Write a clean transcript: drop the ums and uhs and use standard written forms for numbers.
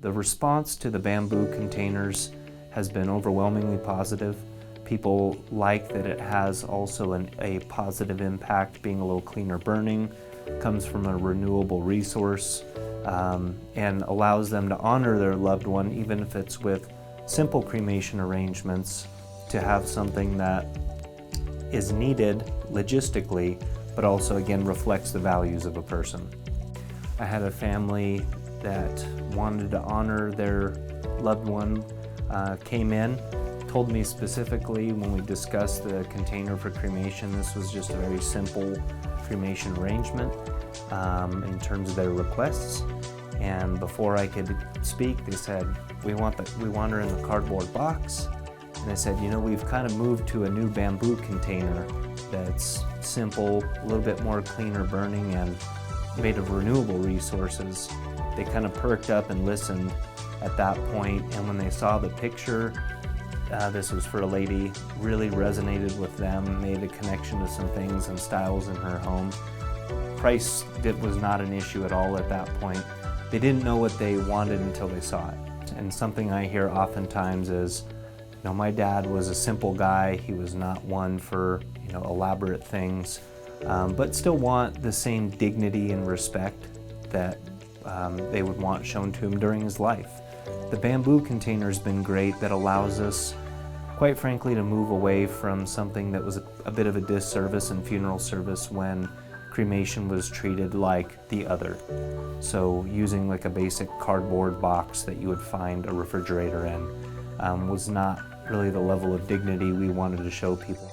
The response to the bamboo containers has been overwhelmingly positive. People like that it has also a positive impact, being a little cleaner burning, comes from a renewable resource, and allows them to honor their loved one, even if it's with simple cremation arrangements, to have something that is needed logistically, but also again reflects the values of a person. I had a family that wanted to honor their loved one, came in, told me specifically when we discussed the container for cremation, this was just a very simple cremation arrangement in terms of their requests. And before I could speak, they said, we want her in the cardboard box. And I said, you know, we've kind of moved to a new bamboo container that's simple, a little bit more cleaner burning, and made of renewable resources. They kind of perked up and listened at that point, and when they saw the picture, this was for a lady, really resonated with them, made a connection to some things and styles in her home. Price was not an issue at all at that point. They didn't know what they wanted until they saw it. And something I hear oftentimes is, you know, my dad was a simple guy. He was not one for, you know, elaborate things, but still want the same dignity and respect that they would want shown to him during his life. The bamboo container has been great. That allows us, quite frankly, to move away from something that was a bit of a disservice in funeral service when cremation was treated like the other. So using like a basic cardboard box that you would find a refrigerator in was not really the level of dignity we wanted to show people.